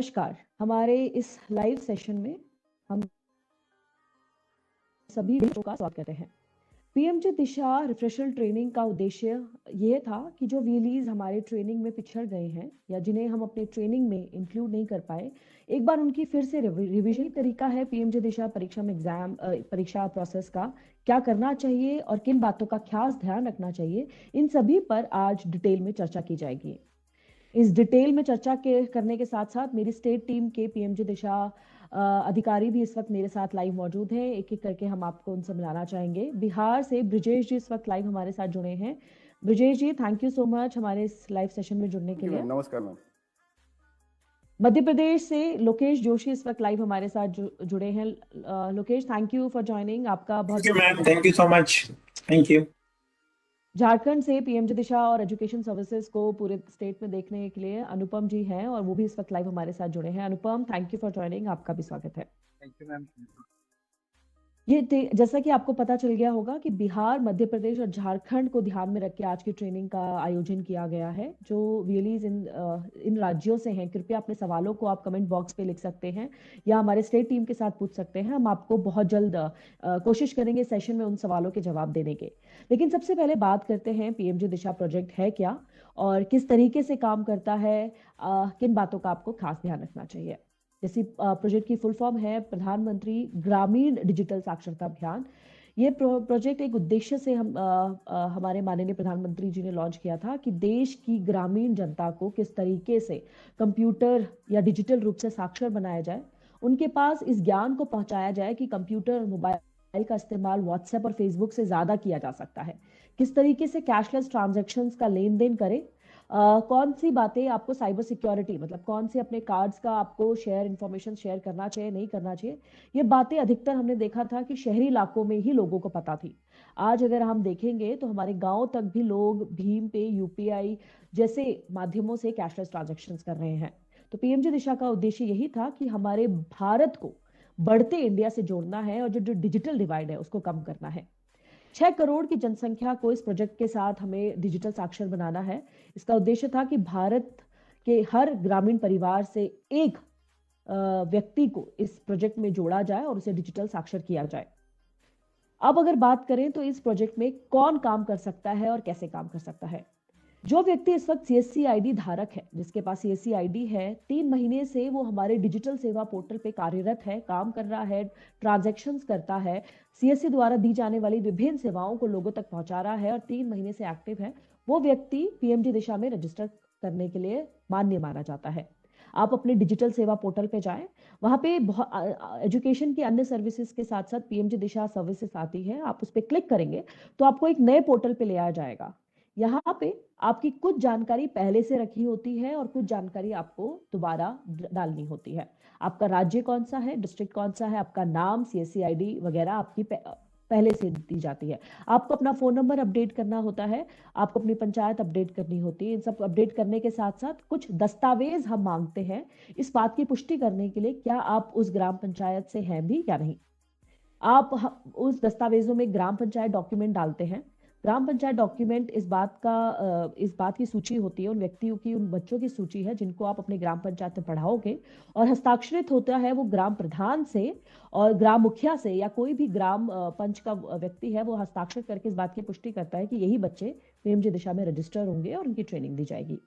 नमस्कार। हमारे इस लाइव सेशन में हम सभी बच्चों का स्वागत करते हैं। पीएमजी दिशा रिफ्रेशर ट्रेनिंग का उद्देश्य ये था कि जो व्हीलीज हमारे ट्रेनिंग में पिछड़ गए हैं या जिन्हें हम अपने ट्रेनिंग में इंक्लूड नहीं कर पाए, एक बार उनकी फिर से रिविजन तरीका है पीएमजी दिशा परीक्षा में परीक्षा प्रोसेस का क्या करना चाहिए और किन बातों का खास ध्यान रखना चाहिए, इन सभी पर आज डिटेल में चर्चा की जाएगी। इस डिटेल में चर्चा करने के साथ साथ मेरी स्टेट टीम के पीएमजी दिशा अधिकारी भी इस वक्त मेरे साथ लाइव मौजूद हैं। एक एक करके हम आपको उनसे मिलाना चाहेंगे। बिहार से ब्रिजेश जी इस वक्त लाइव हमारे साथ जुड़े हैं। ब्रिजेश जी, थैंक यू सो मच हमारे इस लाइव सेशन में जुड़ने के लिए। नमस्कार मैम। मध्य प्रदेश से लोकेश जोशी इस वक्त लाइव हमारे साथ जुड़े हैं। Lokesh, thank you for joining. आपका बहुत ma'am, thank you so much. Thank you. Jharkhand से पीएमजी दिशा और एजुकेशन सर्विसेज को पूरे स्टेट में देखने के लिए अनुपम जी हैं और वो भी इस वक्त लाइव हमारे साथ जुड़े हैं। अनुपम, थैंक यू फॉर ज्वाइनिंग। आपका भी स्वागत है। Thank you ma'am. ये जैसा कि आपको पता चल गया होगा कि बिहार, मध्य प्रदेश और झारखंड को ध्यान में रख के आज की ट्रेनिंग का आयोजन किया गया है। जो व्हीलीज इन राज्यों से हैं, कृपया अपने सवालों को आप कमेंट बॉक्स पे लिख सकते हैं या हमारे स्टेट टीम के साथ पूछ सकते हैं। हम आपको बहुत जल्द कोशिश करेंगे सेशन में उन सवालों के जवाब देने के। लेकिन सबसे पहले बात करते हैं पीएमजी दिशा प्रोजेक्ट है क्या और किस तरीके से काम करता है, किन बातों का आपको खास ध्यान रखना चाहिए। जैसी प्रोजेक्ट की फुल फॉर्म है प्रधानमंत्री ग्रामीण डिजिटल साक्षरता अभियान। ये प्रोजेक्ट एक उद्देश्य से हमारे माननीय प्रधानमंत्री जी ने लॉन्च किया था कि देश की ग्रामीण जनता को किस तरीके से कंप्यूटर या डिजिटल रूप से साक्षर बनाया जाए, उनके पास इस ज्ञान को पहुंचाया जाए कि कंप्यूटर और मोबाइल का इस्तेमाल व्हाट्सएप और फेसबुक से ज्यादा किया जा सकता है, किस तरीके से कैशलेस ट्रांजैक्शंस का लेन देन करें, कौन सी बातें आपको साइबर सिक्योरिटी मतलब कौन से अपने कार्ड्स का आपको इंफॉर्मेशन शेयर करना चाहिए, नहीं करना चाहिए, ये बातें अधिकतर हमने देखा था कि शहरी इलाकों में ही लोगों को पता थी। आज अगर हम देखेंगे तो हमारे गांव तक भी लोग भीम पे, यूपीआई जैसे माध्यमों से कैशलेस ट्रांजैक्शंस कर रहे हैं। तो पीएमजी दिशा का उद्देश्य यही था कि हमारे भारत को बढ़ते इंडिया से जोड़ना है और जो डिजिटल डिवाइड है उसको कम करना है। 6 करोड़ की जनसंख्या को इस प्रोजेक्ट के साथ हमें डिजिटल साक्षर बनाना है। इसका उद्देश्य था कि भारत के हर ग्रामीण परिवार से एक व्यक्ति को इस प्रोजेक्ट में जोड़ा जाए और उसे डिजिटल साक्षर किया जाए। अब अगर बात करें तो इस प्रोजेक्ट में कौन काम कर सकता है और कैसे काम कर सकता है। जो व्यक्ति इस वक्त सीएससी आईडी धारक है, जिसके पास सीएससी आईडी है, 3 महीने से वो हमारे डिजिटल सेवा पोर्टल पे कार्यरत है, काम कर रहा है, ट्रांजैक्शंस करता है, सीएससी द्वारा दी जाने वाली विभिन्न सेवाओं को लोगों तक पहुंचा रहा है और 3 महीने से एक्टिव है, वो व्यक्ति पीएमजी दिशा में रजिस्टर करने के लिए मान्य माना जाता है। आप अपने डिजिटल सेवा पोर्टल पे जाएं, वहां पे एजुकेशन की अन्य सर्विसेज के साथ साथ पीएमजी दिशा सर्विसेज आती है। आप उस पर क्लिक करेंगे तो आपको एक नए पोर्टल पे ले आया जाएगा। यहाँ पे आपकी कुछ जानकारी पहले से रखी होती है और कुछ जानकारी आपको दोबारा डालनी होती है। आपका राज्य कौन सा है, डिस्ट्रिक्ट कौन सा है, आपका नाम, सीएससी आईडी वगैरह आपकी पहले से दी जाती है। आपको अपना फोन नंबर अपडेट करना होता है, आपको अपनी पंचायत अपडेट करनी होती है। इन सब अपडेट करने के साथ साथ कुछ दस्तावेज हम मांगते हैं इस बात की पुष्टि करने के लिए क्या आप उस ग्राम पंचायत से हैं भी या नहीं। आप उस दस्तावेजों में ग्राम पंचायत डॉक्यूमेंट डालते हैं। ग्राम पंचायत डॉक्यूमेंट इस बात की सूची होती है, उन व्यक्तियों की, उन बच्चों की सूची है जिनको आप अपने ग्राम पंचायत में पढ़ाओगे और हस्ताक्षरित होता है वो ग्राम प्रधान से और ग्राम मुखिया से या कोई भी ग्राम पंच का व्यक्ति है, वो हस्ताक्षर करके इस बात की पुष्टि करता है कि यही बच्चे पीएमजी दिशा में रजिस्टर होंगे और उनकी ट्रेनिंग दी जाएगी।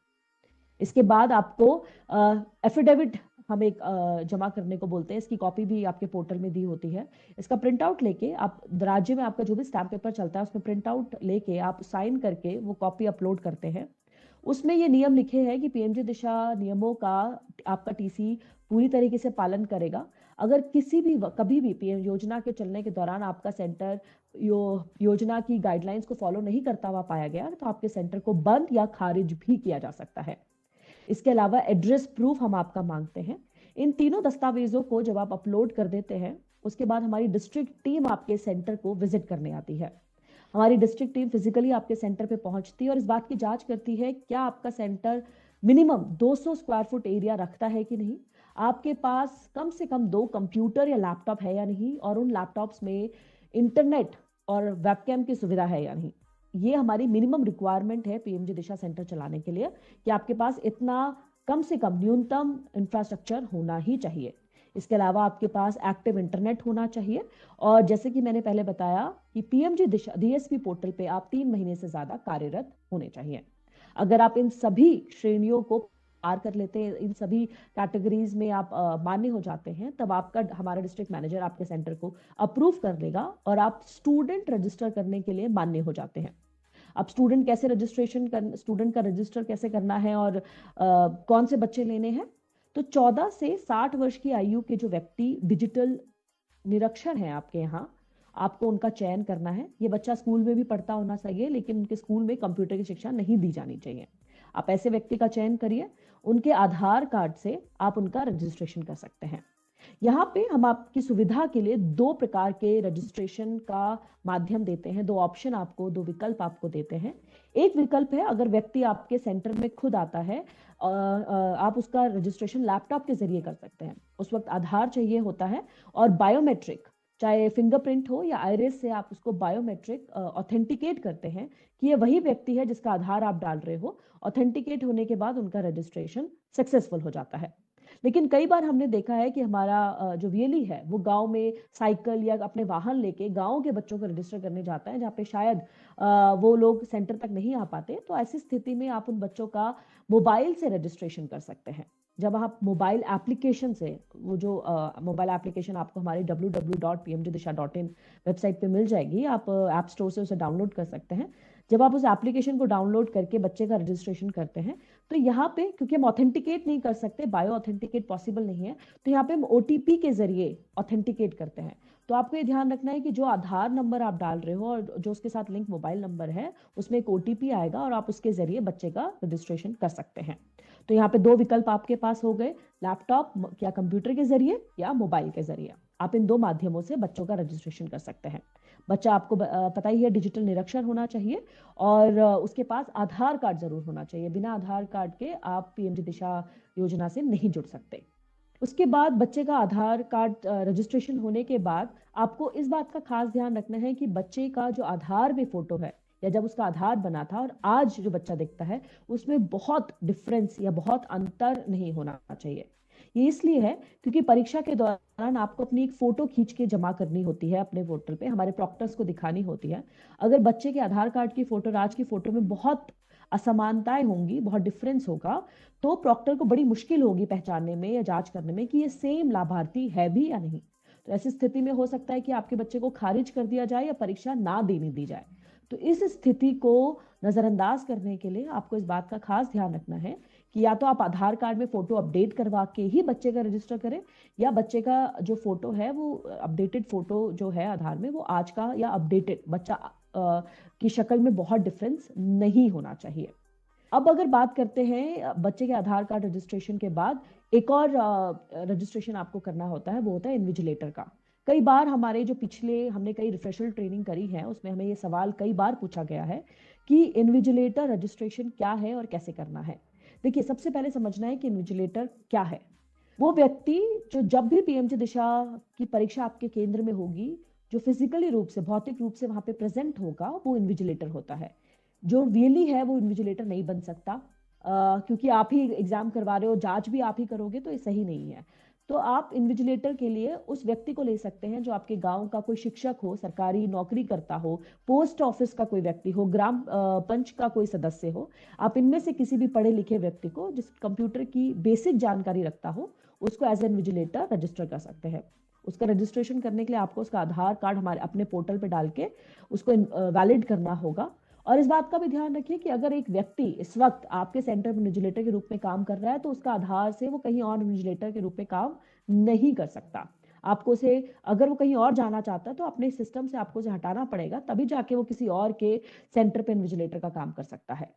इसके बाद आपको एफिडेविट हम एक जमा करने को बोलते हैं, इसकी कॉपी भी आपके पोर्टल में दी होती है। इसका प्रिंट आउट लेके आप राज्य में आपका जो भी स्टैम्प पेपर चलता है उसमें प्रिंट आउट लेके आप साइन करके वो कॉपी अपलोड करते हैं। उसमें ये नियम लिखे हैं कि पीएमजी दिशा नियमों का आपका टीसी पूरी तरीके से पालन करेगा। अगर कभी भी पीएम योजना के चलने के दौरान आपका सेंटर योजना की गाइडलाइंस को फॉलो नहीं करता हुआ पाया गया तो आपके सेंटर को बंद या खारिज भी किया जा सकता है। इसके अलावा एड्रेस प्रूफ हम आपका मांगते हैं। इन तीनों दस्तावेजों को जब आप अपलोड कर देते हैं उसके बाद हमारी डिस्ट्रिक्ट टीम आपके सेंटर को विजिट करने आती है। हमारी डिस्ट्रिक्ट टीम फिजिकली आपके सेंटर पे पहुंचती है और इस बात की जांच करती है क्या आपका centre minimum 200 square foot area रखता है कि नहीं, आपके पास कम से कम 2 कंप्यूटर या लैपटॉप है या नहीं, और उन लैपटॉप्स में इंटरनेट और वेबकैम की सुविधा है या नहीं। ये हमारी मिनिमम रिक्वायरमेंट है पीएमजी दिशा सेंटर चलाने के लिए कि आपके पास इतना कम से कम न्यूनतम इंफ्रास्ट्रक्चर होना ही चाहिए। इसके अलावा आपके पास एक्टिव इंटरनेट होना चाहिए। और जैसे कि मैंने पहले बताया कि पीएमजी दिशा डीएसपी पोर्टल पे आप 3 महीने से ज्यादा कार्यरत होने चाहिए। अगर आप इन सभी श्रेणियों को पार कर लेते हैं, इन सभी कैटेगरीज में आप मान्य हो जाते हैं, तब आपका हमारा डिस्ट्रिक्ट मैनेजर आपके सेंटर को अप्रूव कर लेगा और आप स्टूडेंट रजिस्टर करने के लिए मान्य हो जाते हैं। अब स्टूडेंट का रजिस्टर कैसे करना है और कौन से बच्चे लेने हैं, तो 14 से 60 वर्ष की आयु के जो व्यक्ति डिजिटल निरक्षर हैं आपके यहाँ, आपको उनका चयन करना है। ये बच्चा स्कूल में भी पढ़ता होना चाहिए, लेकिन उनके स्कूल में कंप्यूटर की शिक्षा नहीं दी जानी चाहिए। आप ऐसे व्यक्ति का चयन करिए, उनके आधार कार्ड से आप उनका रजिस्ट्रेशन कर सकते हैं। यहाँ पे हम आपकी सुविधा के लिए 2 प्रकार के रजिस्ट्रेशन का माध्यम देते हैं, 2 ऑप्शन आपको, 2 विकल्प आपको देते हैं। एक विकल्प है, अगर व्यक्ति आपके सेंटर में खुद आता है, आप उसका रजिस्ट्रेशन लैपटॉप के जरिए कर सकते हैं। उस वक्त आधार चाहिए होता है और बायोमेट्रिक, चाहे फिंगरप्रिंट हो या आइरिस से आप उसको बायोमेट्रिक ऑथेंटिकेट करते हैं कि ये वही व्यक्ति है जिसका आधार आप डाल रहे हो। ऑथेंटिकेट होने के बाद उनका रजिस्ट्रेशन सक्सेसफुल हो जाता है। लेकिन कई बार हमने देखा है कि हमारा जो वीएलई है वो गांव में साइकिल या अपने वाहन लेके गांव के बच्चों को रजिस्टर करने जाता है, जहाँ पे शायद वो लोग सेंटर तक नहीं आ पाते। तो ऐसी स्थिति में आप उन बच्चों का मोबाइल से रजिस्ट्रेशन कर सकते हैं। जब आप मोबाइल एप्लीकेशन से, वो जो मोबाइल एप्लीकेशन आपको हमारे www.pmjdisha.in वेबसाइट पे मिल जाएगी, आप ऐप स्टोर से उसे डाउनलोड कर सकते हैं। जब आप उस एप्लीकेशन को डाउनलोड करके बच्चे का रजिस्ट्रेशन करते हैं, तो यहाँ पे क्योंकि हम ऑथेंटिकेट नहीं कर सकते, बायो ऑथेंटिकेट पॉसिबल नहीं है, तो यहाँ पे हम ओटीपी के जरिए ऑथेंटिकेट करते हैं। तो आपको ये ध्यान रखना है कि जो आधार नंबर आप डाल रहे हो और जो उसके साथ लिंक मोबाइल नंबर है, उसमें एक ओटीपी आएगा और आप उसके जरिए बच्चे का रजिस्ट्रेशन कर सकते हैं। तो यहाँ पे 2 विकल्प आपके पास हो गए, लैपटॉप या कंप्यूटर के जरिए या मोबाइल के जरिए। आप इन 2 माध्यमों से बच्चों का रजिस्ट्रेशन कर सकते हैं। बच्चा, आपको पता ही है, डिजिटल निरक्षर होना चाहिए और उसके पास आधार कार्ड जरूर होना चाहिए। बिना आधार कार्ड के आप पीएमजी दिशा योजना से नहीं जुड़ सकते। उसके बाद बच्चे का आधार कार्ड रजिस्ट्रेशन होने के बाद आपको इस बात का खास ध्यान रखना है कि बच्चे का जो आधार में फोटो है या जब उसका आधार बना था और आज जो बच्चा दिखता है, उसमें बहुत डिफरेंस या बहुत अंतर नहीं होना चाहिए। ये इसलिए है क्योंकि परीक्षा के दौरान आपको अपनी एक फोटो खींच के जमा करनी होती है अपने पोर्टल पे, हमारे प्रॉक्टर्स को दिखानी होती है। अगर बच्चे के आधार कार्ड की फोटो और आज की फोटो में बहुत असमानताएं होंगी, बहुत डिफरेंस होगा, तो प्रॉक्टर को बड़ी मुश्किल होगी पहचानने में या जांच करने में कि ये सेम लाभार्थी है भी या नहीं। तो ऐसी स्थिति में हो सकता है कि आपके बच्चे को खारिज कर दिया जाए या परीक्षा ना देने दी जाए। तो इस स्थिति को नजरअंदाज करने के लिए आपको इस बात का खास ध्यान रखना है कि या तो आप आधार कार्ड में फोटो अपडेट करवा के ही बच्चे का रजिस्टर करें, या बच्चे का जो फोटो है वो अपडेटेड फोटो जो है आधार में, वो आज का या अपडेटेड बच्चा की शक्ल में बहुत डिफरेंस नहीं होना चाहिए। अब अगर बात करते हैं बच्चे के आधार कार्ड रजिस्ट्रेशन के बाद एक और रजिस्ट्रेशन आपको करना होता है, वो होता है इन्विजिलेटर का। कई बार हमारे जो पिछले हमने कई रिफ्रेशल ट्रेनिंग करी है, उसमें हमें ये सवाल कई बार पूछा गया है कि इन्विजिलेटर रजिस्ट्रेशन क्या है और कैसे करना है। देखिए, सबसे पहले समझना है कि इन्विजिलेटर क्या है। वो व्यक्ति जो जब भी पीएमजी दिशा की परीक्षा आपके केंद्र में होगी, जो फिजिकली रूप से, भौतिक रूप से वहां पे प्रेजेंट होगा, वो इन्विजिलेटर होता है। जो वीएलई है वो इन्विजिलेटर नहीं बन सकता, क्योंकि आप ही एग्जाम करवा रहे हो, जांच भी आप ही करोगे, तो ये सही नहीं है। तो आप इन्विजिलेटर के लिए उस व्यक्ति को ले सकते हैं जो आपके गांव का कोई शिक्षक हो, सरकारी नौकरी करता हो, पोस्ट ऑफिस का कोई व्यक्ति हो, ग्राम पंच का कोई सदस्य हो। आप इनमें से किसी भी पढ़े लिखे व्यक्ति को, जिस कंप्यूटर की बेसिक जानकारी रखता हो, उसको एज इन्विजिलेटर रजिस्टर कर सकते हैं। उसका रजिस्ट्रेशन करने के लिए आपको उसका आधार कार्ड हमारे अपने पोर्टल पे डाल के उसको वैलिड करना होगा। और इस बात का भी ध्यान रखिए कि अगर एक व्यक्ति इस वक्त आपके सेंटर में इन्विजिलेटर के रूप में काम कर रहा है, तो उसका आधार से वो कहीं और इन्विजिलेटर के रूप में काम नहीं कर सकता। आपको उसे, अगर वो कहीं और जाना चाहता है, तो अपने सिस्टम से आपको उसे हटाना पड़ेगा, तभी जाके वो किसी और के सेंटर पे इन्विजिलेटर का काम कर सकता है।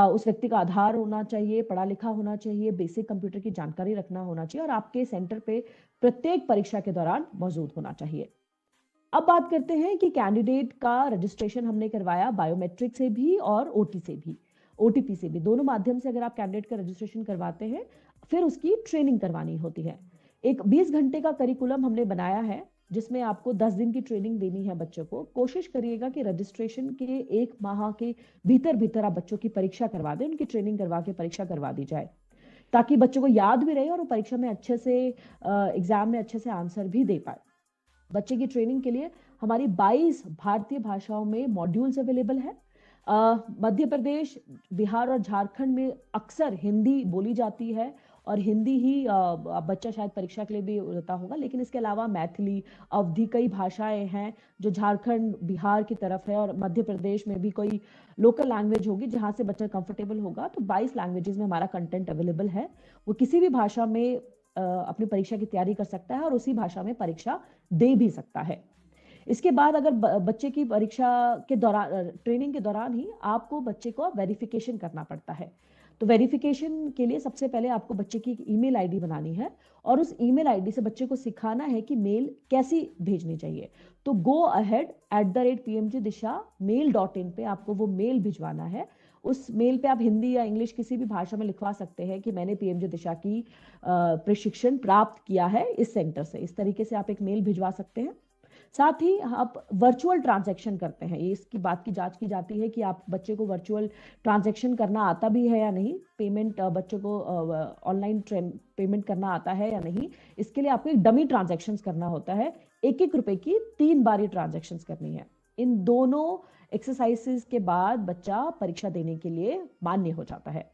उस व्यक्ति का आधार होना चाहिए, पढ़ा लिखा होना चाहिए, बेसिक कंप्यूटर की जानकारी रखना होना चाहिए और आपके सेंटर पे प्रत्येक परीक्षा के दौरान मौजूद होना चाहिए। अब बात करते हैं कि कैंडिडेट का रजिस्ट्रेशन हमने करवाया बायोमेट्रिक से भी और ओटीपी से भी, दोनों माध्यम से अगर आप कैंडिडेट का रजिस्ट्रेशन करवाते हैं, फिर उसकी ट्रेनिंग करवानी होती है। एक 20 घंटे का करिकुलम हमने बनाया है, जिसमें आपको 10 दिन की ट्रेनिंग देनी है बच्चों को। कोशिश करिएगा कि रजिस्ट्रेशन के 1 माह के भीतर भीतर आप बच्चों की परीक्षा करवा दें, उनकी ट्रेनिंग करवा के परीक्षा करवा दी जाए। ताकि बच्चों को याद भी रहे और वो परीक्षा में अच्छे से एग्जाम में अच्छे से आंसर भी दे पाए। बच्चे की ट्रेनिंग के लिए हमारी 22 भारतीय भाषाओं में मॉड्यूल्स अवेलेबल है। मध्य प्रदेश, बिहार और झारखंड में अक्सर हिंदी बोली जाती है और हिंदी ही बच्चा शायद परीक्षा के लिए भी होता होगा, लेकिन इसके अलावा मैथिली, अवधी, कई भाषाएं हैं जो झारखंड, बिहार की तरफ है, और मध्य प्रदेश में भी कोई लोकल लैंग्वेज होगी जहां से बच्चा कंफर्टेबल होगा। तो 22 लैंग्वेजेस में हमारा कंटेंट अवेलेबल है। वो किसी भी भाषा में अपनी परीक्षा की तैयारी कर सकता है और उसी भाषा में परीक्षा दे भी सकता है। इसके बाद अगर बच्चे की परीक्षा के दौरान, ट्रेनिंग के दौरान ही आपको बच्चे को वेरिफिकेशन करना पड़ता है। तो वेरिफिकेशन के लिए सबसे पहले आपको बच्चे की एक ईमेल आईडी बनानी है और उस ईमेल आईडी से बच्चे को सिखाना है कि मेल कैसी भेजनी चाहिए। तो go@pmgdisha@mail.in पे आपको वो मेल भिजवाना है। उस मेल पे आप हिंदी या इंग्लिश किसी भी भाषा में लिखवा सकते हैं कि मैंने पीएमजी दिशा की प्रशिक्षण प्राप्त किया है इस सेंटर से। इस तरीके से आप एक मेल भिजवा सकते हैं। साथ ही आप वर्चुअल ट्रांजैक्शन करते हैं, इसकी बात की जांच की जाती है कि आप बच्चे को वर्चुअल ट्रांजैक्शन करना आता भी है या नहीं, पेमेंट बच्चों को ऑनलाइन पेमेंट करना आता है या नहीं। इसके लिए आपको एक डमी ट्रांजैक्शन करना होता है। 1-1 रुपए की 3 बार ये ट्रांजैक्शन करनी है। इन दोनों एक्सरसाइजेस के बाद बच्चा परीक्षा देने के लिए मान्य हो जाता है।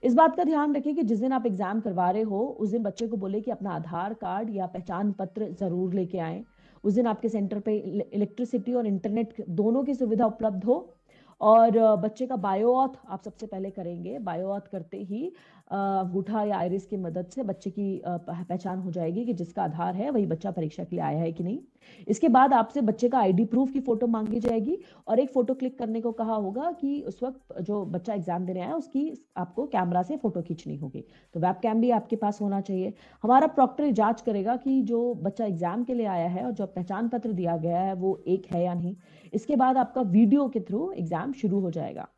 इस बात का ध्यान रखें कि जिस दिन आप एग्जाम करवा रहे हो उस दिन बच्चे को बोले कि अपना आधार कार्ड या पहचान पत्र जरूर लेके आएं। उस दिन आपके सेंटर पे इलेक्ट्रिसिटी और इंटरनेट दोनों की सुविधा उपलब्ध हो। और बच्चे का बायोऑथ आप सबसे पहले करेंगे। बायोऑथ करते ही अंगूठा या आइरिस की मदद से बच्चे की पहचान हो जाएगी कि जिसका आधार है वही बच्चा परीक्षा के लिए आया है कि नहीं। इसके बाद आपसे बच्चे का आईडी प्रूफ की फोटो मांगी जाएगी और एक फोटो क्लिक करने को कहा होगा कि उस वक्त जो बच्चा एग्जाम देने आया उसकी आपको कैमरा से फोटो खींचनी होगी। तो वेब कैम भी आपके पास होना चाहिए। हमारा प्रॉक्टर जांच करेगा कि जो बच्चा एग्जाम के लिए आया है और जो पहचान पत्र दिया गया है वो एक है या नहीं। इसके बाद आपका वीडियो के थ्रू एग्जाम शुरू हो जाएगा।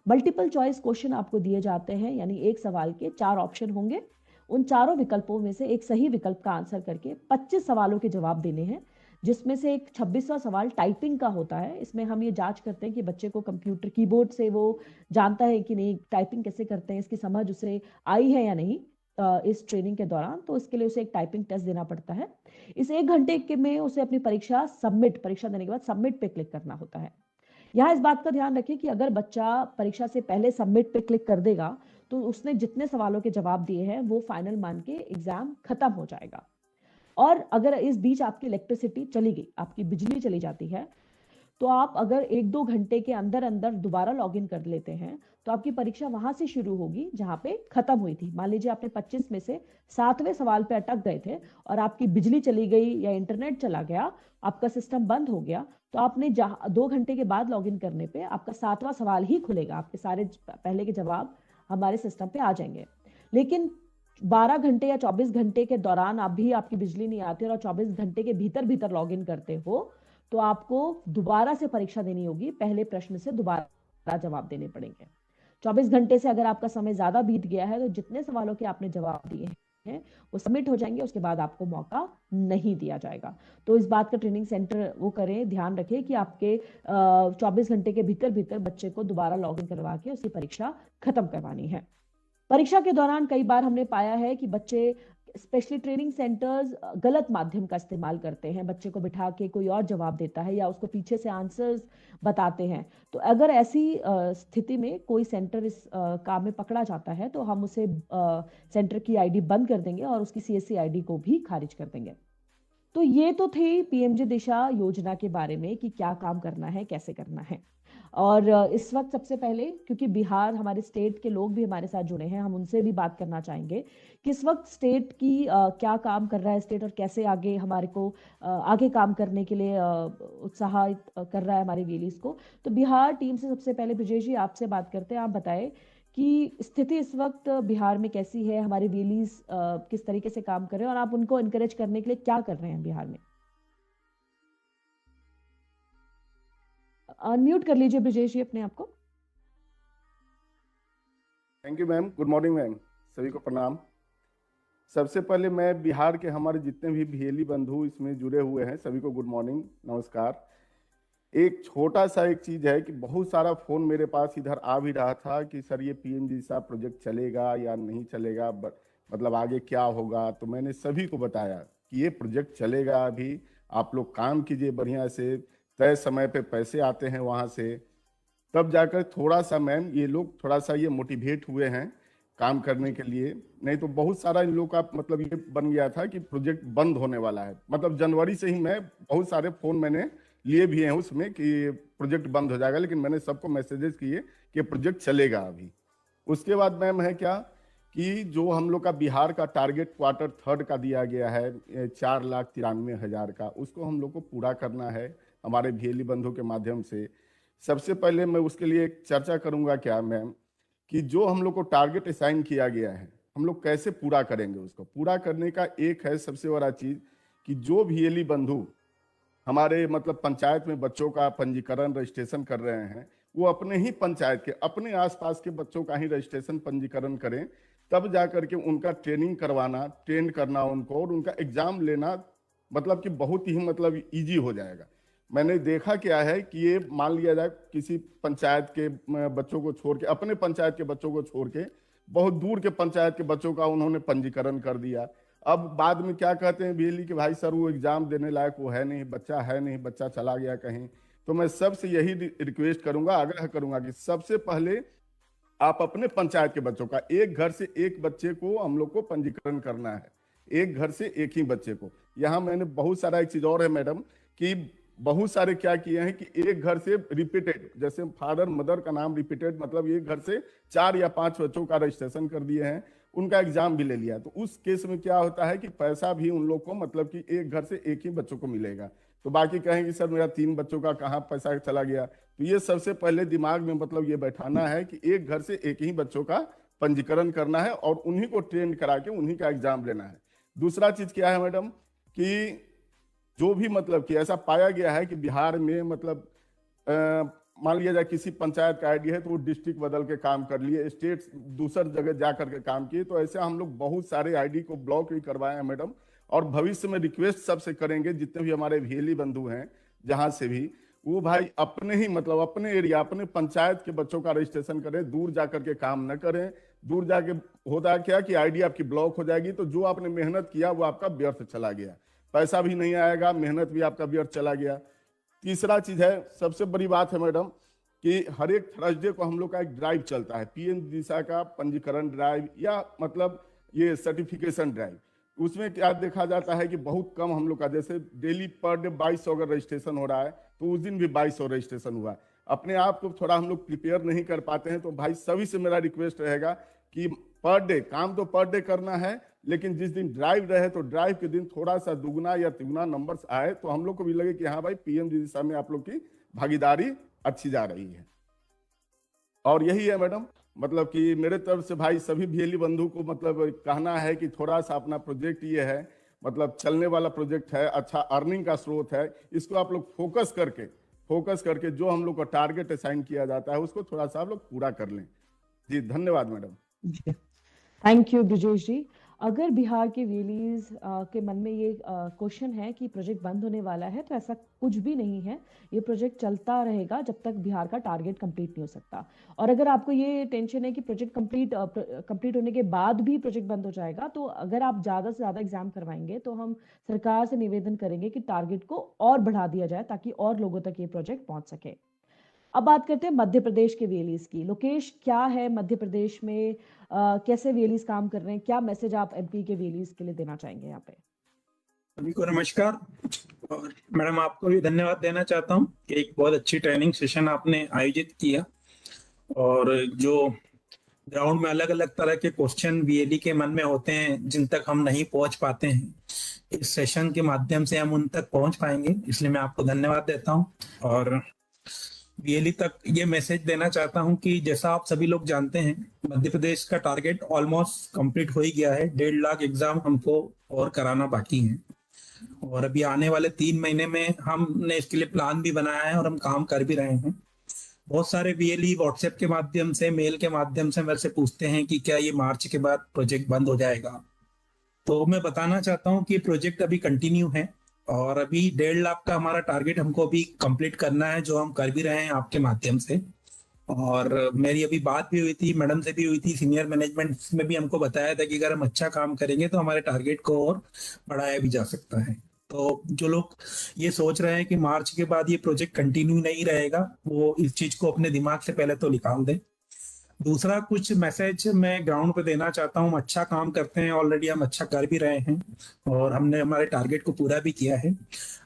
मल्टीपल चॉइस क्वेश्चन आपको दिए जाते हैं, यानी एक सवाल के 4 ऑप्शन होंगे। उन चारों विकल्पों में से एक सही विकल्प का आंसर करके 25 सवालों के जवाब देने हैं, जिसमें से एक 26वां सवाल टाइपिंग का होता है। इसमें हम ये जांच करते हैं कि बच्चे को कंप्यूटर कीबोर्ड से वो जानता है कि नहीं, टाइपिंग कैसे करते हैं, इसकी समझ उसे आई है या नहीं इस ट्रेनिंग के दौरान। तो इसके लिए उसे एक टाइपिंग टेस्ट देना पड़ता है। इस 1 घंटे के में उसे अपनी परीक्षा देने के बाद सबमिट पे क्लिक करना होता है। यहाँ इस बात का ध्यान रखें कि अगर बच्चा परीक्षा से पहले सबमिट पे क्लिक कर देगा तो उसने जितने सवालों के जवाब दिए हैं वो फाइनल मान के एग्जाम खत्म हो जाएगा। और अगर इस बीच आपकी इलेक्ट्रिसिटी चली गई, आपकी बिजली चली जाती है, तो आप अगर 1-2 घंटे के अंदर अंदर दोबारा लॉगिन कर लेते हैं तो आपकी परीक्षा वहां से शुरू होगी जहां पे खत्म हुई थी। मान लीजिए आपने 25 में से 7वें सवाल पे अटक गए थे और आपकी बिजली चली गई या इंटरनेट चला गया, आपका सिस्टम बंद हो गया, तो आपने 2 घंटे के बाद लॉगिन करने पे आपका 7वां सवाल ही खुलेगा। आपके सारे पहले के जवाब हमारे सिस्टम पे आ जाएंगे। लेकिन 12 घंटे या 24 घंटे के दौरान आप भी, आपकी बिजली नहीं आती और 24 घंटे के भीतर भीतर लॉगिन करते हो, तो आपको दोबारा से परीक्षा देनी होगी। पहले प्रश्न से दोबारा जवाब देने पड़ेंगे। 24 घंटे से अगर आपका समय ज्यादा बीत गया है तो जितने सवालों के आपने जवाब दिए हैं वो सबमिट हो जाएंगे, उसके बाद आपको मौका नहीं दिया जाएगा। तो इस बात का ट्रेनिंग सेंटर वो करें, ध्यान रखें कि आपके 24 घंटे के भीतर भीतर बच्चे को दोबारा लॉगिन करवा के उसकी परीक्षा खत्म करवानी है। परीक्षा के दौरान कई बार हमने पाया है कि बच्चे, स्पेशली ट्रेनिंग सेंटर्स, गलत माध्यम का इस्तेमाल करते हैं। बच्चे को बिठा के कोई और जवाब देता है या उसको पीछे से आंसर्स बताते हैं। तो अगर ऐसी स्थिति में कोई सेंटर इस काम में पकड़ा जाता है तो हम उसे सेंटर की आईडी बंद कर देंगे और उसकी सीएससी आईडी को भी खारिज कर देंगे। तो ये तो थी पीएमजी दिशा योजना के बारे में कि क्या काम करना है, कैसे करना है। और इस वक्त सबसे पहले, क्योंकि बिहार, हमारे स्टेट के लोग भी हमारे साथ जुड़े हैं, हम उनसे भी बात करना चाहेंगे कि इस वक्त स्टेट की क्या काम कर रहा है स्टेट और कैसे आगे हमारे को आगे काम करने के लिए उत्साहित कर रहा है हमारे वेलीज को। तो बिहार टीम से सबसे पहले ब्रिजेश जी आपसे बात करते हैं। आप बताएं कि स्थिति इस वक्त बिहार में कैसी है, हमारे वेलीज किस तरीके से काम कर रहे हैं और आप उनको इनकरेज करने के लिए क्या कर रहे हैं बिहार में। अनम्यूट कर लीजिए ब्रिजेश जी अपने आप को। Thank you ma'am. Good morning ma'am, सभी को प्रणाम। सबसे पहले मैं बिहार के हमारे जितने भी भीएली बंधु इसमें जुड़े हुए हैं सभी को गुड मॉर्निंग, नमस्कार। एक छोटा सा एक चीज है कि बहुत सारा फोन मेरे पास इधर आ भी रहा था कि सर ये पीएमजीएसवाई प्रोजेक्ट चलेगा या नहीं चलेगा, मतलब आगे क्या होगा। तो मैंने सभी को बताया कि ये प्रोजेक्ट चलेगा, अभी आप लोग काम कीजिए बढ़िया से, तय समय पे पैसे आते हैं वहां से। तब जाकर थोड़ा सा मैम ये लोग थोड़ा सा ये मोटिवेट हुए हैं काम करने के लिए। नहीं तो बहुत सारा इन लोग का मतलब ये बन गया था कि प्रोजेक्ट बंद होने वाला है। मतलब जनवरी से ही मैं बहुत सारे फोन मैंने लिए भी हैं उसमें कि प्रोजेक्ट बंद हो जाएगा, लेकिन मैंने सबको मैसेजेस किए कि प्रोजेक्ट चलेगा अभी। उसके बाद मैम है क्या कि जो हम लोग का बिहार का टारगेट क्वार्टर थर्ड का दिया गया है 4,93,000 का, उसको हम लोग को पूरा करना है हमारे भीएलई बंधु के माध्यम से। सबसे पहले मैं उसके लिए एक चर्चा करूंगा क्या मैम कि जो हम लोग को टारगेट असाइन किया गया है हम लोग कैसे पूरा करेंगे। उसको पूरा करने का एक है सबसे बड़ा चीज कि जो भीएलई बंधु हमारे मतलब पंचायत में बच्चों का पंजीकरण रजिस्ट्रेशन कर रहे हैं, वो अपने ही पंचायत के अपने आसपास के बच्चों का ही रजिस्ट्रेशन पंजीकरण करें। तब जाकर के उनका ट्रेनिंग करवाना, ट्रेन करना उनको और उनका एग्जाम लेना मतलब कि बहुत ही मतलब इजी हो जाएगा। मैंने देखा क्या है कि ये मान लिया जाए किसी पंचायत के बच्चों को छोड़ के, अपने पंचायत के बच्चों को छोड़ के बहुत दूर के पंचायत के बच्चों का उन्होंने पंजीकरण कर दिया। अब बाद में क्या कहते हैं भीएलई कि भाई सर वो एग्जाम देने लायक वो है नहीं, बच्चा है नहीं, बच्चा चला गया कहीं। तो मैं सबसे यही रिक्वेस्ट करूंगा, आग्रह करूंगा कि सबसे पहले आप अपने पंचायत के बच्चों का, एक घर से एक बच्चे को हम लोग को पंजीकरण करना है, एक घर से एक ही बच्चे को। यहाँ मैंने बहुत सारा एक चीज और है मैडम कि बहुत सारे क्या किए हैं कि एक घर से रिपीटेड, जैसे फादर मदर का नाम रिपीटेड, मतलब एक घर से 4 या 5 बच्चों का रजिस्ट्रेशन कर दिए हैं, उनका एग्जाम भी ले लिया। तो उस केस में क्या होता है कि पैसा भी उन लोग को मतलब कि एक घर से एक ही बच्चों को मिलेगा। तो बाकी कहेंगे सर मेरा 3 बच्चों का कहाँ पैसा चला गया। तो ये सबसे पहले दिमाग में मतलब ये बैठाना है कि एक घर से एक ही बच्चों का पंजीकरण करना है और उन्हीं को ट्रेन करा के उन्हीं का एग्जाम लेना है। दूसरा चीज क्या है मैडम कि जो भी मतलब कि ऐसा पाया गया है कि बिहार में मतलब मान लिया जाए किसी पंचायत का आईडी है तो वो डिस्ट्रिक्ट बदल के काम कर लिए, स्टेट दूसर जगह जा करके काम किए। तो ऐसे हम लोग बहुत सारे आईडी को ब्लॉक भी करवाए हैं मैडम। और भविष्य में रिक्वेस्ट सबसे करेंगे जितने भी हमारे भीएलई बंधु हैं जहां से भी, वो भाई अपने ही मतलब अपने एरिया अपने पंचायत के बच्चों का रजिस्ट्रेशन करें, दूर जाकर के काम न करें। दूर जाके होता क्या कि आईडी आपकी ब्लॉक हो जाएगी, तो जो आपने मेहनत किया वो आपका व्यर्थ चला गया, पैसा भी नहीं आएगा, मेहनत भी आपका व्यर्थ चला गया। तीसरा चीज है, सबसे बड़ी बात है मैडम कि हर एक थर्सडे को हम लोग का एक ड्राइव चलता है, पीएमजीएसवाई का पंजीकरण ड्राइव या मतलब ये सर्टिफिकेशन ड्राइव। उसमें क्या देखा जाता है कि बहुत कम हम लोग का, जैसे डेली पर डे 2200 अगर रजिस्ट्रेशन हो रहा है तो उस दिन भी 2200 रजिस्ट्रेशन हुआ। अपने आप को थोड़ा हम लोग प्रिपेयर नहीं कर पाते हैं, तो भाई सभी से मेरा रिक्वेस्ट रहेगा कि पर डे काम तो पर डे करना है, लेकिन जिस दिन ड्राइव रहे तो ड्राइव के दिन थोड़ा सा दुगना या तिगुना नंबर्स आए तो हम लोग को भी लगे कि हाँ भाई पीएमजीएसवाई में आप लोग की भागीदारी अच्छी जा रही है। और यही है मैडम, मतलब कि मेरे तरफ से भाई सभी भीएलई बंधु को मतलब कहना है कि थोड़ा सा अपना प्रोजेक्ट ये है, मतलब चलने वाला प्रोजेक्ट है, अच्छा अर्निंग का स्रोत है, इसको आप लोग फोकस करके जो हम लोग को टारगेट असाइन किया जाता है उसको थोड़ा सा आप लोग पूरा कर लें। जी धन्यवाद मैडम। थैंक यू ब्रिजेश जी। अगर बिहार के VLEs के मन में ये क्वेश्चन है कि प्रोजेक्ट बंद होने वाला है, तो ऐसा कुछ भी नहीं है। ये प्रोजेक्ट चलता रहेगा जब तक बिहार का टारगेट कंप्लीट नहीं हो सकता। और अगर आपको ये टेंशन है कि प्रोजेक्ट कंप्लीट होने के बाद भी प्रोजेक्ट बंद हो जाएगा, तो अगर आप ज्यादा से ज्यादा एग्जाम करवाएंगे तो हम सरकार से निवेदन करेंगे कि टारगेट को और बढ़ा दिया जाए ताकि और लोगों तक ये प्रोजेक्ट पहुंच सके। अब बात करते हैं मध्य प्रदेश के VLEs की। लोकेश, क्या है मध्य प्रदेश में, कैसे VLEs काम कर रहे हैं, क्या मैसेज आप MP के VLEs के लिए देना चाहेंगे यहाँ पे? सभी को नमस्कार। और मैडम आपको भी धन्यवाद देना चाहता हूँ कि एक बहुत अच्छी ट्रेनिंग सेशन आपने आयोजित किया, और जो ग्राउंड में अलग अलग तरह के क्वेश्चन VLE के मन में होते हैं जिन तक हम नहीं पहुंच पाते हैं, इस सेशन के माध्यम से हम उन तक पहुंच पाएंगे, इसलिए मैं आपको धन्यवाद देता हूं। और VLE तक ये मैसेज देना चाहता हूं कि जैसा आप सभी लोग जानते हैं, मध्य प्रदेश का टारगेट ऑलमोस्ट कंप्लीट हो ही गया है। 1.5 लाख एग्जाम हमको और कराना बाकी है, और अभी आने वाले 3 महीने में हमने इसके लिए प्लान भी बनाया है और हम काम कर भी रहे हैं। बहुत सारे VLE व्हाट्सएप के माध्यम से, मेल के माध्यम से मेरे से पूछते हैं कि क्या ये मार्च के बाद प्रोजेक्ट बंद हो जाएगा। तो मैं बताना चाहता हूँ कि प्रोजेक्ट अभी कंटिन्यू है, और अभी 1.5 लाख का हमारा टारगेट हमको अभी कंप्लीट करना है, जो हम कर भी रहे हैं आपके माध्यम से। और मेरी अभी बात भी हुई थी, मैडम से भी हुई थी, सीनियर मैनेजमेंट में भी हमको बताया था कि अगर हम अच्छा काम करेंगे तो हमारे टारगेट को और बढ़ाया भी जा सकता है। तो जो लोग ये सोच रहे हैं कि मार्च के बाद ये प्रोजेक्ट कंटिन्यू नहीं रहेगा, वो इस चीज को अपने दिमाग से पहले तो निकाल दें। दूसरा कुछ मैसेज मैं ग्राउंड पे देना चाहता हूँ। हम अच्छा काम करते हैं, ऑलरेडी हम अच्छा कर भी रहे हैं और हमने हमारे टारगेट को पूरा भी किया है।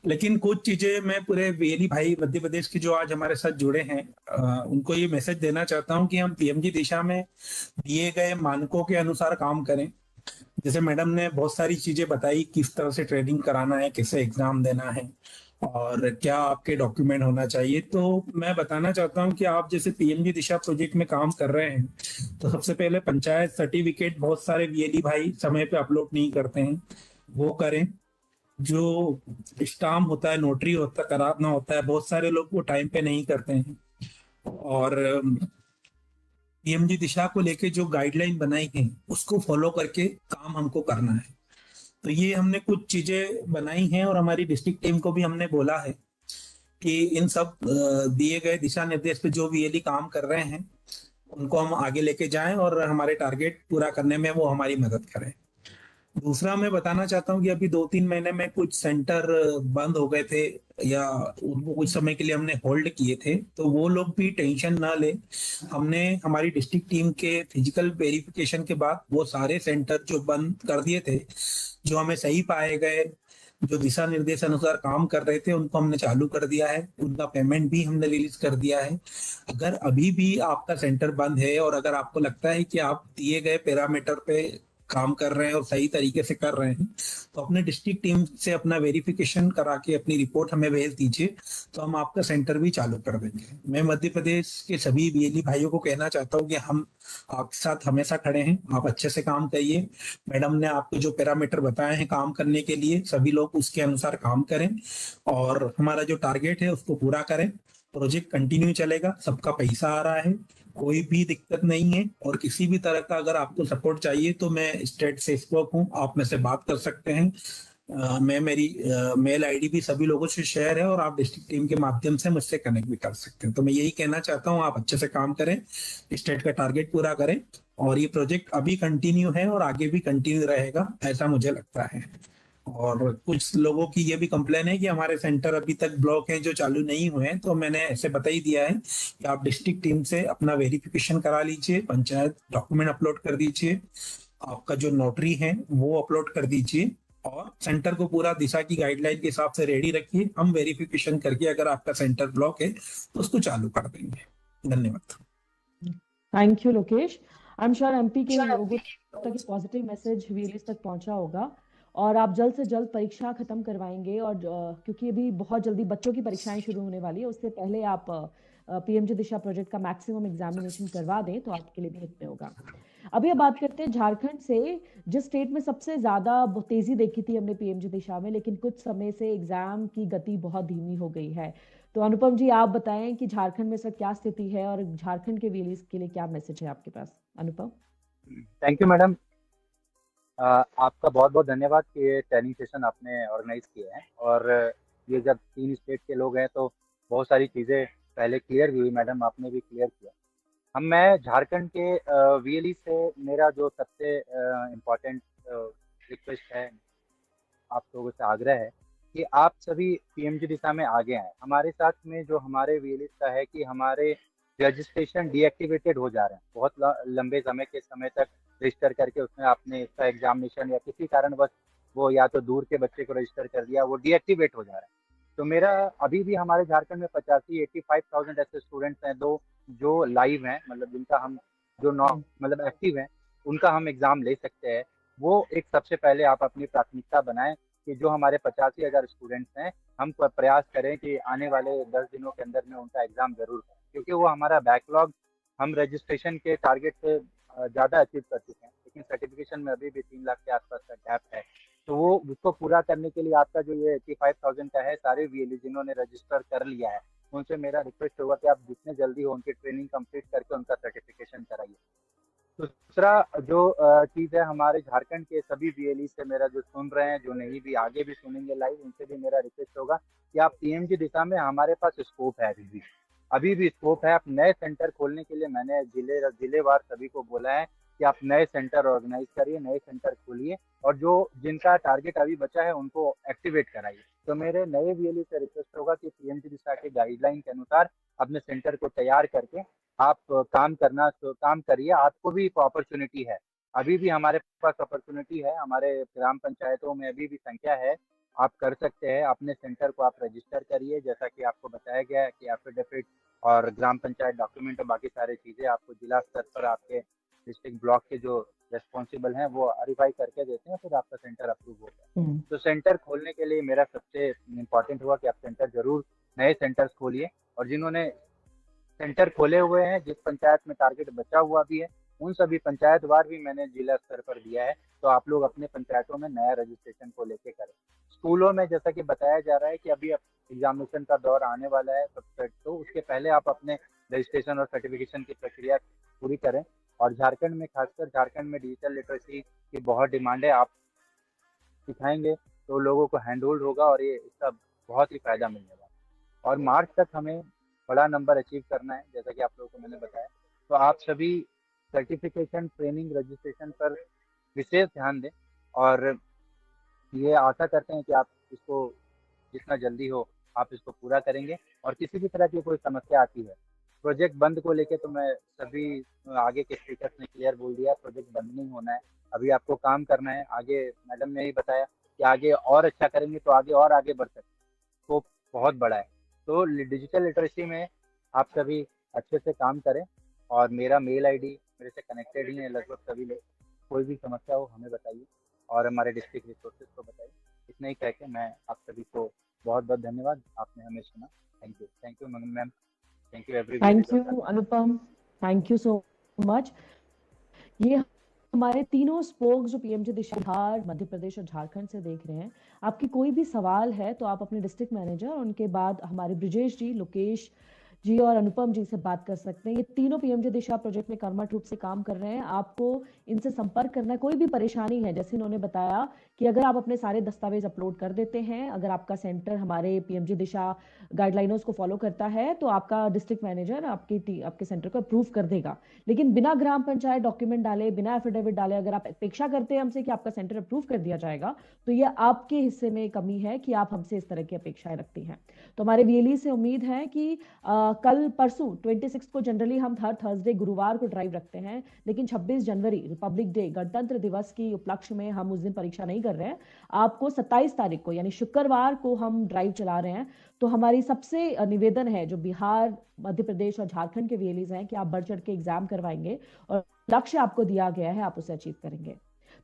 लेकिन कुछ चीजें मैं पूरे वेली भाई मध्य प्रदेश के जो आज हमारे साथ जुड़े हैं, उनको ये मैसेज देना चाहता हूँ कि हम पीएमजी दिशा में दिए गए मानकों के अनुसार काम करें। जैसे मैडम ने बहुत सारी चीजें बताई, किस तरह से ट्रेनिंग कराना है, कैसे एग्जाम देना है और क्या आपके डॉक्यूमेंट होना चाहिए। तो मैं बताना चाहता हूं कि आप जैसे पीएमजी दिशा प्रोजेक्ट में काम कर रहे हैं, तो सबसे पहले पंचायत सर्टिफिकेट बहुत सारे वीएलई भाई समय पे अपलोड नहीं करते हैं, वो करें। जो स्टाम्प होता है, नोटरी होता कराना होता है, बहुत सारे लोग वो टाइम पे नहीं करते हैं। और पीएमजी दिशा को लेके जो गाइडलाइन बनाई है उसको फॉलो करके काम हमको करना है। तो ये हमने कुछ चीजें बनाई हैं और हमारी डिस्ट्रिक्ट टीम को भी हमने बोला है कि इन सब दिए गए दिशा निर्देश पे जो वीएलई काम कर रहे हैं उनको हम आगे लेके जाएं और हमारे टारगेट पूरा करने में वो हमारी मदद करें। दूसरा मैं बताना चाहता हूँ कि अभी 2-3 महीने में कुछ सेंटर बंद हो गए थे या उनको कुछ समय के लिए हमने होल्ड किए थे, तो वो लोग भी टेंशन ना ले। हमने हमारी डिस्ट्रिक्ट टीम के फिजिकल वेरिफिकेशन के बाद वो सारे सेंटर जो बंद कर दिए थे, जो हमें सही पाए गए, जो दिशा निर्देश अनुसार काम कर रहे थे, उनको हमने चालू कर दिया है। उनका पेमेंट भी हमने रिलीज कर दिया है। अगर अभी भी आपका सेंटर बंद है और अगर आपको लगता है कि आप दिए गए पैरामीटर पे काम कर रहे हैं और सही तरीके से कर रहे हैं, तो अपने डिस्ट्रिक्ट टीम से अपना वेरिफिकेशन करा के अपनी रिपोर्ट हमें भेज दीजिए, तो हम आपका सेंटर भी चालू कर देंगे। मैं मध्य प्रदेश के सभी बीएलई भाइयों को कहना चाहता हूँ कि हम आपके साथ हमेशा खड़े हैं, आप अच्छे से काम करिए। मैडम ने आपको जो पैरामीटर बताए हैं काम करने के लिए, सभी लोग उसके अनुसार काम करें और हमारा जो टारगेट है उसको पूरा करें। प्रोजेक्ट कंटिन्यू चलेगा, सबका पैसा आ रहा है, कोई भी दिक्कत नहीं है। और किसी भी तरह का अगर आपको सपोर्ट चाहिए तो मैं स्टेट से स्पोक हूँ, आप में से बात कर सकते हैं। मैं मेरी मेल आईडी भी सभी लोगों से शेयर है और आप डिस्ट्रिक्ट टीम के माध्यम से मुझसे कनेक्ट भी कर सकते हैं। तो मैं यही कहना चाहता हूँ, आप अच्छे से काम करें, स्टेट का टारगेट पूरा करें और ये प्रोजेक्ट अभी कंटिन्यू है और आगे भी कंटिन्यू रहेगा, ऐसा मुझे लगता है। और कुछ लोगों की ये भी कंप्लेन है कि हमारे सेंटर अभी तक ब्लॉक हैं जो चालू नहीं हुए हैं, तो मैंने ऐसे बता ही दिया है कि आप डिस्ट्रिक्ट टीम से अपना वेरिफिकेशन करा लीजिए, पंचायत डॉक्यूमेंट अपलोड कर दीजिए, आपका जो नोटरी है वो अपलोड कर दीजिए और सेंटर को पूरा दिशा की गाइडलाइन के हिसाब से रेडी रखिए। हम वेरिफिकेशन करके अगर आपका सेंटर ब्लॉक है तो उसको चालू कर देंगे। धन्यवाद। Thank you Lokesh. I am sure MP के लोगों तक ये पॉजिटिव मैसेज वीएलईज तक पहुंचा होगा और आप जल्द से जल्द परीक्षा खत्म करवाएंगे। और क्योंकि अभी बहुत जल्दी बच्चों की परीक्षाएं शुरू होने वाली है, उससे पहले आप पीएमजी दिशा प्रोजेक्ट का मैक्सिमम एग्जामिनेशन करवा दें तो आपके लिए भी हित में होगा। अभी अब बात करते हैं झारखंड से, जिस स्टेट में सबसे ज्यादा तेजी देखी थी हमने पीएमजी दिशा में, लेकिन कुछ समय से एग्जाम की गति बहुत धीमी हो गई है। तो अनुपम जी, आप बताएं कि झारखंड में इस वक्त क्या स्थिति है और झारखंड के वीएलईज के लिए क्या मैसेज है आपके पास। अनुपम। Thank you madam. आपका बहुत बहुत धन्यवाद कि ये ट्रेनिंग सेशन आपने ऑर्गेनाइज किया है। और ये जब 3 स्टेट के लोग हैं तो बहुत सारी चीज़ें पहले क्लियर भी हुई, मैडम आपने भी क्लियर किया। मैं झारखंड के वीएलई से मेरा जो सबसे इम्पोर्टेंट रिक्वेस्ट है, आप लोगों से आग्रह है कि आप सभी पीएमजी दिशा में आगे आए। हमारे साथ में जो हमारे वीएलई का है कि हमारे रजिस्ट्रेशन डीएक्टिवेटेड हो जा रहे हैं, बहुत लंबे समय तक रजिस्टर करके उसमें आपने इसका एग्जामिनेशन या किसी कारणवश वो या तो दूर के बच्चे को रजिस्टर कर दिया, वो डीएक्टिवेट हो जा रहा है। तो मेरा अभी भी हमारे झारखंड में 85,000 ऐसे स्टूडेंट्स हैं दो जो लाइव हैं, मतलब जिनका हम जो मतलब एक्टिव हैं, उनका हम एग्जाम ले सकते हैं। वो एक सबसे पहले आप अपनी प्राथमिकता बनाएं कि जो हमारे 85,000 स्टूडेंट्स हैं, हम प्रयास करें कि आने वाले 10 दिनों के अंदर में उनका एग्जाम जरूर करें, क्योंकि वो हमारा बैकलॉग हम रजिस्ट्रेशन के टारगेट से ज़्यादा अचीव कर चुके हैं, लेकिन सर्टिफिकेशन में अभी भी 3 लाख के आसपास का गैप है। तो वो उसको पूरा करने के लिए आपका जो ये 85,000 का है, सारे वीएलई जिन्होंने रजिस्टर कर लिया है, उनसे मेरा रिक्वेस्ट होगा कि आप जितने जल्दी हो उनकी ट्रेनिंग कंप्लीट करके उनका सर्टिफिकेशन कराइए। दूसरा जो चीज है, हमारे झारखंड के सभी बीएलई से मेरा जो सुन रहे हैं, जो नहीं भी आगे भी सुनेंगे लाइव, उनसे भी मेरा रिक्वेस्ट होगा कि आप पीएमजी दिशा में, हमारे पास स्कोप है अभी भी स्कोप है। आप नए सेंटर खोलने के लिए मैंने जिलेवार सभी को बोला है कि आप नए सेंटर ऑर्गेनाइज करिए, नए सेंटर खोलिए, और जो जिनका टारगेट अभी बचा है उनको एक्टिवेट कराइए। तो मेरे नए बीएलई से रिक्वेस्ट होगा कि पीएमजी दिशा के गाइडलाइन के अनुसार अपने सेंटर को तैयार करके आप काम करिए। आपको भी एक अपॉर्चुनिटी है, अभी भी हमारे पास अपॉर्चुनिटी है, हमारे ग्राम पंचायतों में अभी भी संख्या है, आप कर सकते हैं। अपने सेंटर को आप रजिस्टर करिए, जैसा कि आपको बताया गया है कि एफिडेविट और ग्राम पंचायत डॉक्यूमेंट और बाकी सारी चीजें आपको जिला स्तर पर आपके डिस्ट्रिक्ट ब्लॉक के जो रेस्पॉन्सिबल हैं वो वेरीफाई करके देते हैं, फिर आपका सेंटर अप्रूव होता है। तो सेंटर खोलने के लिए मेरा सबसे इम्पोर्टेंट हुआ कि आप सेंटर जरूर, नए सेंटर्स खोलिए, और जिन्होंने सेंटर खोले हुए हैं, जिस पंचायत में टारगेट बचा हुआ भी है, उन सभी पंचायतवार भी मैंने जिला स्तर पर दिया है। तो आप लोग अपने पंचायतों में नया रजिस्ट्रेशन को लेके करें। स्कूलों में जैसा कि बताया जा रहा है कि अभी एग्जामिनेशन का दौर आने वाला है, तो उसके पहले आप अपने रजिस्ट्रेशन और सर्टिफिकेशन की प्रक्रिया पूरी करें। और झारखंड में, खासकर झारखंड में डिजिटल लिटरेसी की बहुत डिमांड है। आप सिखाएंगे तो लोगों को हैंड होल्ड होगा और ये इसका बहुत ही फायदा मिलने वाला है। और मार्च तक हमें बड़ा नंबर अचीव करना है, जैसा कि आप लोगों को मैंने बताया। तो आप सभी सर्टिफिकेशन, ट्रेनिंग, रजिस्ट्रेशन पर विशेष ध्यान दें, और ये आशा करते हैं कि आप इसको जितना जल्दी हो आप इसको पूरा करेंगे। और किसी भी तरह की कोई समस्या आती है, प्रोजेक्ट बंद को लेके, तो मैं सभी आगे के स्पीकर्स ने क्लियर बोल दिया, प्रोजेक्ट बंद नहीं होना है, अभी आपको काम करना है आगे। मैडम ने ही बताया कि आगे और अच्छा करेंगे तो आगे और आगे बढ़ सकते, स्कोप बहुत बड़ा है। तो डिजिटल लिटरेसी में आप सभी अच्छे से काम करें, और मेरा मेल आईडी मेरे से कनेक्टेड ही है लगभग सभी लोग। कोई भी समस्या हो हमें बताइए और हमारे डिस्ट्रिक्ट रिसोर्सेज को बताइए। इतना ही कह के मैं आप सभी को बहुत बहुत धन्यवाद, आपने हमें सुना। Thank you ma'am, thank you everyone. Thank you Anupam, thank you so much. ये हमारे तीनों स्पोक जो पीएमजी दिशा, बिहार, मध्य प्रदेश और झारखंड से देख रहे हैं। आपकी कोई भी सवाल है तो आप अपने डिस्ट्रिक्ट मैनेजर, उनके बाद हमारे ब्रिजेश जी, लोकेश जी और अनुपम जी से बात कर सकते हैं। ये तीनों पीएमजी दिशा प्रोजेक्ट में कर्मठ रूप से काम कर रहे हैं। आपको इनसे संपर्क करना है, कोई भी परेशानी है, जैसे इन्होंने बताया कि अगर आप अपने सारे दस्तावेज अपलोड कर देते हैं, अगर आपका सेंटर हमारे पीएमजी दिशा गाइडलाइंस को फॉलो करता है, तो आपका डिस्ट्रिक्ट मैनेजर आपके सेंटर को अप्रूव कर देगा। लेकिन बिना ग्राम पंचायत डॉक्यूमेंट डाले, बिना एफिडेविट डाले अगर आप अपेक्षा करते हैं हमसे कि आपका सेंटर अप्रूव कर दिया जाएगा, तो यह आपके हिस्से में कमी है कि आप हमसे इस तरह की अपेक्षाएं रखती हैं। तो हमारे बीएलई से उम्मीद है कि कल परसों 26 को जनरली हम हर थर्सडे गुरुवार को ड्राइव रखते हैं, लेकिन 26 जनवरी रिपब्लिक डे, गणतंत्र दिवस की उपलक्ष्य में हम उस दिन परीक्षा नहीं कर रहे हैं। आपको 27 तारीख को यानी शुक्रवार को हम ड्राइव चला रहे हैं। तो हमारी सबसे निवेदन है जो बिहार, मध्य प्रदेश और झारखंड के वीएलईज हैं कि आप बढ़ चढ़ के एग्जाम करवाएंगे और लक्ष्य आपको दिया गया है आप उसे अचीव करेंगे।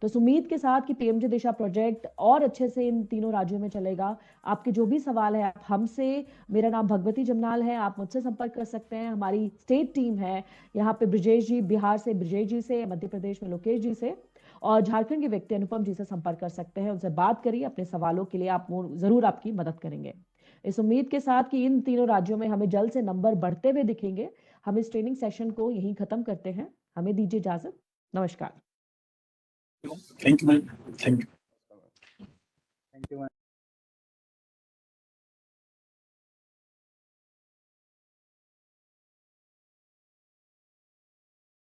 तो इस उम्मीद के साथ कि पीएमजी दिशा प्रोजेक्ट और अच्छे से इन तीनों राज्यों में चलेगा। आपके जो भी सवाल है आप हमसे, मेरा नाम भगवती जमनाल है, आप मुझसे संपर्क कर सकते हैं। हमारी स्टेट टीम है यहाँ पे, ब्रिजेश जी बिहार से, ब्रिजेश जी से, मध्य प्रदेश में लोकेश जी से, और झारखंड के व्यक्ति अनुपम जी से संपर्क कर सकते हैं। उनसे बात करिए अपने सवालों के लिए, आप जरूर आपकी मदद करेंगे। इस उम्मीद के साथ कि इन तीनों राज्यों में हमें जल्द से नंबर बढ़ते हुए दिखेंगे, हम इस ट्रेनिंग सेशन को यहीं खत्म करते हैं। हमें दीजिए इजाजत। नमस्कार। Thank you ma'am, thank you.